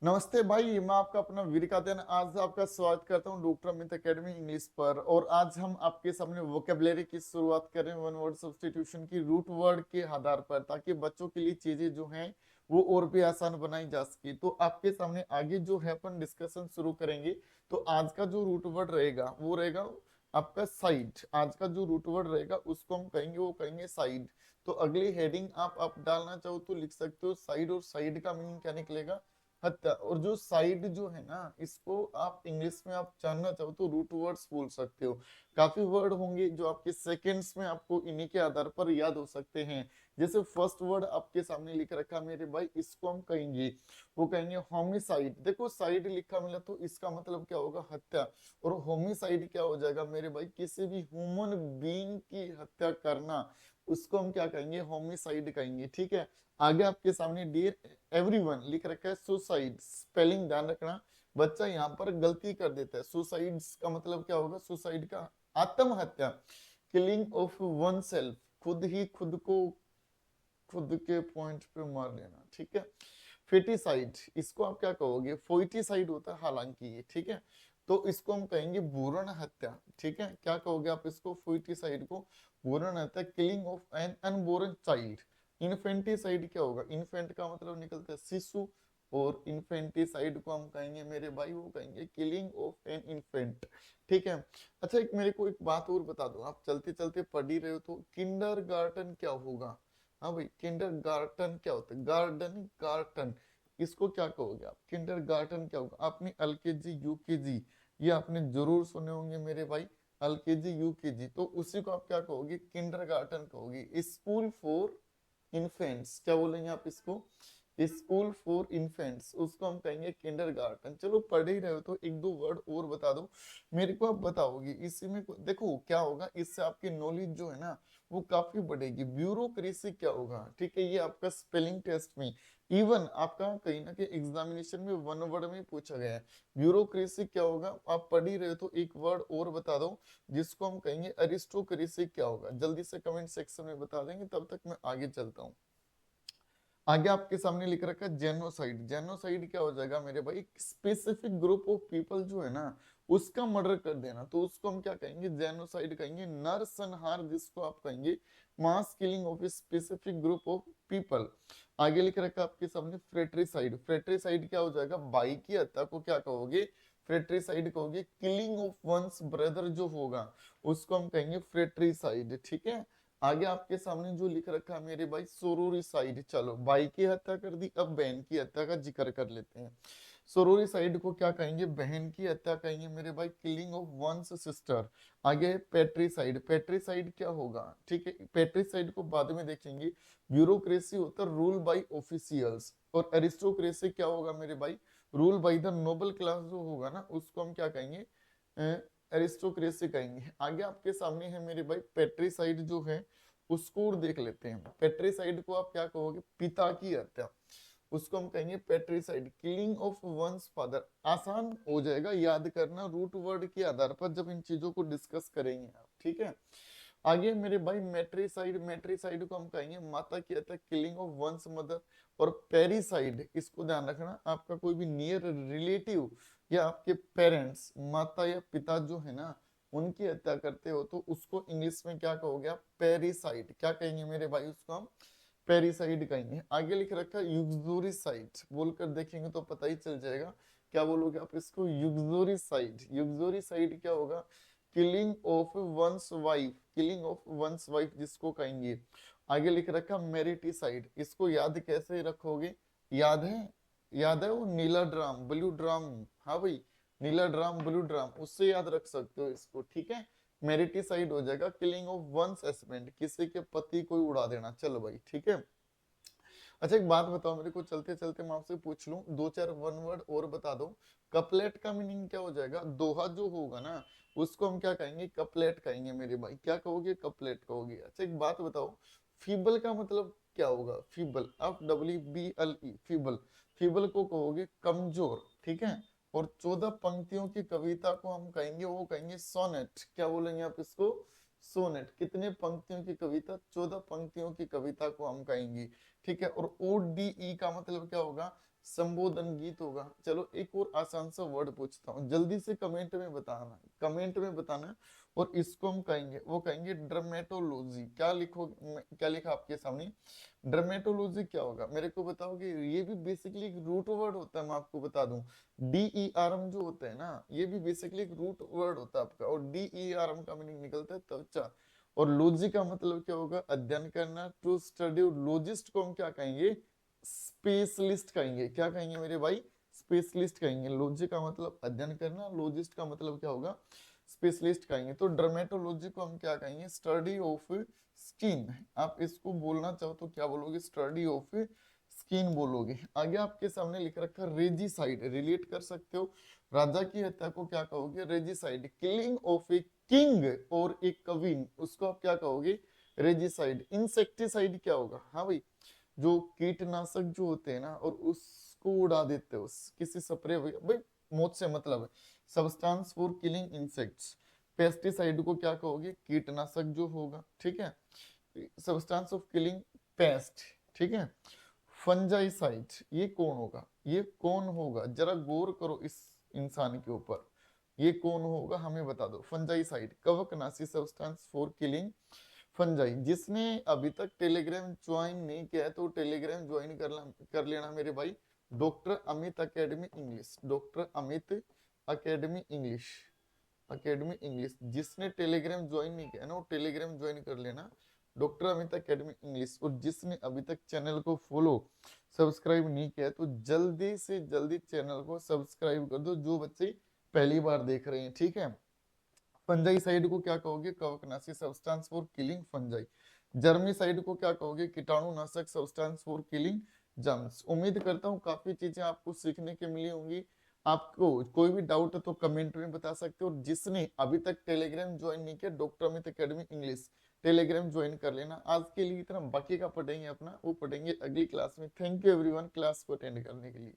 नमस्ते भाई, मैं आपका अपना वीरकादन आज आपका स्वागत करता हूं डॉक्टर अमित एकेडमी इंग्लिश पर। और आज हम आपके सामने वोकेबलरी की शुरुआत करें वन वर्ड सब्स्टिट्यूशन की रूट वर्ड के आधार पर, ताकि बच्चों के लिए चीजें जो हैं वो और भी आसान बनाई जा सके। तो आपके सामने आगे जो है अपन डिस्कशन शुरू करेंगे। तो आज का जो रूट वर्ड रहेगा वो रहेगा आपका साइड। आज का जो रूट वर्ड रहेगा उसको हम कहेंगे, वो कहेंगे साइड। तो अगली हेडिंग आप डालना चाहो तो लिख सकते हो साइड, और साइड का मीनिंग क्या निकलेगा? हत्या। और जो साइड जो है ना, इसको आप इंग्लिश में आप जानना चाहो तो रूट वर्ड्स बोल सकते हो। काफी वर्ड होंगे जो आपके सेकंड्स में आपको इन्हीं के आधार पर याद हो सकते हैं। जैसे फर्स्ट वर्ड आपके सामने लिख रखा मेरे भाई, इसको हम कहेंगे, वो कहेंगे होमिसाइड। देखो साइड लिखा मिला तो इसका मतलब क्या होगा? हत्या। और होमिसाइड क्या हो जाएगा मेरे भाई? किसी भी ह्यूमन बीइंग की हत्या करना, उसको हम क्या कहेंगे? होमिसाइड कहेंगे। ठीक है। आगे आपके सामने डियर एवरीवन लिख रखा है सुसाइड। स्पेलिंग ध्यान रखना, बच्चा यहाँ पर गलती कर देता है। सुसाइड का मतलब क्या होगा? सुसाइड का आत्महत्या, किलिंग ऑफ वन सेल्फ, खुद ही खुद को खुद के पॉइंट पे मार लेना। ठीक है। फेटिसाइड, इसको आप क्या कहोगे? फोइटिसाइड होता है हालांकि ये। ठीक है। तो इसको हम कहेंगे भ्रूण हत्या। ठीक है। क्या कहोगे आप इसको? फोइटिसाइड को भ्रूण हत्या, killing of an unborn child. Infanticide क्या होगा? इन्फेंट का मतलब निकलता है शिशु, और इन्फेंटिसाइड को हम कहेंगे मेरे भाई, वो कहेंगे किलिंग ऑफ एन इन्फेंट। ठीक है। अच्छा, एक मेरे को एक बात और बता दो, आप चलते चलते पढ़ ही रहे हो तो किंडर गार्टन क्या होगा? हाँ भाई, किंडर गार्टन क्या होता है? गार्डन, गार्टन, इसको क्या कहोगे आप? किंडर गार्टन क्या होगा? आपने एलकेजी यूकेजी ये आपने जरूर सुने होंगे मेरे भाई, एलकेजी यूकेजी। तो उसी को आप क्या कहोगे? किंडर गार्टन कहोगे। स्कूल फॉर इन्फेंट्स क्या बोलेंगे आप इसको? स्कूल फॉर इन्फेंट्स, उसको हम कहेंगे किंडर गार्टन। चलो पढ़ ही रहे हो तो एक दो वर्ड और बता दो मेरे को, आप बताओगे इसी में। देखो क्या होगा, इससे आपकी नॉलेज जो है ना वो काफी बढ़ेगी। ब्यूरोक्रेसी क्या होगा? ठीक है, ये आपका स्पेलिंग टेस्ट में, इवन आपका कहीं ना कहीं एग्जामिनेशन में वन वर्ड में पूछा गया है। ब्यूरोक्रेसी क्या होगा? आप पढ़ ही रहे हो तो एक वर्ड और बता दो जिसको हम कहेंगे अरिस्टोक्रेसी क्या होगा? जल्दी से कमेंट सेक्शन में बता देंगे, तब तक मैं आगे चलता हूँ। आगे आपके सामने लिख रखा है जेनोसाइड। जेनोसाइड क्या हो जाएगा मेरे भाई? स्पेसिफिक ग्रुप ऑफ पीपल जो है ना उसका मर्डर कर देना, तो उसको हम क्या कहेंगे? जेनोसाइड कहेंगे। नरसंहार जिसको आप कहेंगे mass killing of specific group of people. आगे लिख रखा है आपके सामने फ्रेट्रिसाइड। फ्रेट्रिसाइड क्या हो जाएगा? भाई की हत्या को क्या कहोगे? फ्रेट्रिसाइड कहोगे। किलिंग ऑफ वंस ब्रदर जो होगा उसको हम कहेंगे फ्रेट्रिसाइड। ठीक है। आगे आपके सामने जो लिख रखा है मेरे भाई, सोरोरिसाइड। चलो भाई की हत्या कर दी, अब बहन की हत्या का जिक्र कर लेते हैं। सोरोरिसाइड को क्या कहेंगे? बहन की हत्या कहेंगे मेरे भाई, किलिंग ऑफ वंस सिस्टर। आगे पेट्रिसाइड। पेट्रिसाइड क्या होगा? ठीक है, पेट्रिसाइड को बाद में देखेंगे। ब्यूरोक्रेसी होता है रूल बाय ऑफिशियल्स, और एरिस्टोक्रेसी क्या होगा मेरे भाई? Rule by the noble class जो होगा ना उसको हम क्या कहेंगे? एरिस्टोक्रेसी कहेंगे। आगे आपके सामने है मेरे भाई पेट्रिसाइड जो है उसको और देख लेते हैं। पेट्रिसाइड को आप क्या कहोगे? पिता की हत्या, उसको हम कहेंगे पेट्रिसाइड। किलिंग ऑफ वंस फादर, आसान हो जाएगा याद करना रूट वर्ड के आधार पर जब इन चीजों को डिस्कस करेंगे आप। ठीक है। आगे मेरे भाई मेट्रिसाइड। मेट्रिसाइड को हम कहेंगे माता की हत्या, किलिंग ऑफ वंस मदर। और पेरिसाइड, इसको ध्यान रखना, आपका कोई भी नियर रिलेटिव या आपके पेरेंट्स, माता या पिता जो है ना उनकी हत्या करते हो तो उसको इंग्लिश में क्या कहोगे आप? पेरिसाइड। क्या कहेंगे मेरे भाई? उसको हम पेरिसाइड कहेंगे। आगे लिख रखा है यूक्सोरिसाइड, बोलकर देखेंगे तो पता ही चल जाएगा। क्या बोलोगे आप इसको? यूक्सोरिसाइड। यूक्सोरिसाइड क्या होगा? Killing of one's wife, killing of one's wife जिसको कहेंगे। आगे लिख रखा मेरिटिसाइड, इसको याद कैसे रखोगे? याद है? याद है वो नीला ड्राम ब्लू ड्राम? हाँ भाई, नीला ड्राम ब्लू ड्राम, उससे याद रख सकते हो इसको। ठीक है। मेरिटिसाइड हो जाएगा किलिंग ऑफ वंस हस्बैंड, किसी के पति को ही उड़ा देना। चलो भाई ठीक है। अच्छा, एक बात बताओ मेरे को, चलते चलते मैं आपसे पूछ लूं, दो चार वन वर्ड और बता दो। कपलेट का मीनिंग क्या हो जाएगा? दोहा जो होगा ना उसको हम क्या कहेंगे? कपलेट कहेंगे मेरे भाई। क्या कहोगे? कपलेट कहोगे। अच्छा, एक बात बताओ, फीबल का मतलब क्या होगा? Feeble, FWBLE, feeble. फीबल को कहोगे कमजोर। ठीक है। और 14 पंक्तियों की कविता को हम कहेंगे, वो कहेंगे सोनेट। क्या बोलेंगे आप इसको? सोनेट। कितने पंक्तियों की कविता? 14 पंक्तियों की कविता को हम कहेंगे। ठीक है। और ODE का मतलब क्या होगा? संबोधन गीत होगा। चलो एक और आसान सा वर्ड पूछता हूँ, जल्दी से कमेंट में बताना, कमेंट में बताना। और इसको हम कहेंगे, वो कहेंगे ड्रामेटोलॉजी। क्या लिखोगे, क्या लिखा आपके सामने, ड्रामेटोलॉजी क्या होगा मेरे को बताओगे। ये भी बेसिकली एक रूट वर्ड होता है, मैं आपको बता दूं। DERM जो होता है ना, ये भी बेसिकली एक रूट वर्ड होता है आपका। और DERM का मीनिंग निकलता है त्वचा। और लॉजी का मतलब क्या होगा, अध्ययन करना। टू स्टडी, लॉजिस्ट को हम क्या कहेंगे, स्पेशलिस्ट कहेंगे। क्या कहेंगे मेरे भाई, स्पेशलिस्ट कहेंगे। लॉजी का मतलब अध्ययन करना, लॉजिस्ट का मतलब क्या होगा, स्पेशलिस्ट कहेंगे। तो डर्मेटोलॉजी को हम क्या कहेंगे, स्टडी ऑफ स्किन। आप इसको बोलना चाहो तो क्या बोलोगे, स्टडी ऑफ स्किन बोलोगे। आगे आपके सामने लिख रखा रेजिसाइड, रिलेट कर सकते हो। राजा की हत्या को क्या कहोगे, regicide. Killing of a king और ए क्वीन, उसको आप क्या कहोगे, रेजिसाइड। इंसेक्टिसाइड क्या होगा, हाँ भाई, जो कीटनाशक जो होते हैं ना, और उसको उड़ा देते हो किसी स्प्रे, भाई मौत से मतलब है। Substance for killing insects. Pesticide को क्या कहोगे, कीटनाशक जो होगा, ठीक है, सब्सटेंस ऑफ किलिंग पेस्ट, ठीक है। फंजाइसाइड, ये कौन होगा, ये कौन होगा, जरा गौर करो इस इंसान के ऊपर, ये कौन होगा हमें बता दो। फंजाइसाइड, कवकनाशी सब्सटेंस फॉर किलिंग फंजाई। जिसने अभी तक टेलीग्राम ज्वाइन नहीं किया है तो टेलीग्राम ज्वाइन कर लेना मेरे भाई। Doctor Amit academy English, doctor Amit academy English, academy English. जिसने टेलीग्राम ज्वाइन नहीं किया ना, वो टेलीग्राम ज्वाइन कर लेना, डॉक्टर अमित अकेडमी इंग्लिश। और जिसने अभी तक चैनल को फॉलो सब्सक्राइब नहीं किया तो जल्दी से जल्दी चैनल को सब्सक्राइब कर दो, जो बच्चे पहली बार देख रहे हैं, ठीक है। फंजाई साइड को क्या कहोगे, कवकनाशी substance for killing fungi. जर्मी side को क्या कहोगे, कीटाणुनाशक सब्सटेंस फॉर किलिंग जर्म्स। उम्मीद करता हूँ काफी चीजें आपको सीखने के मिली होंगी। आपको कोई भी डाउट है तो कमेंट में बता सकते हो। और जिसने अभी तक टेलीग्राम ज्वाइन नहीं किया, doctor Amit academy English Telegram join कर लेना। आज के लिए इतना, बाकी का पढ़ेंगे अपना, वो पढ़ेंगे अगली क्लास में। थैंक यू एवरीवन क्लास को अटेंड करने के लिए।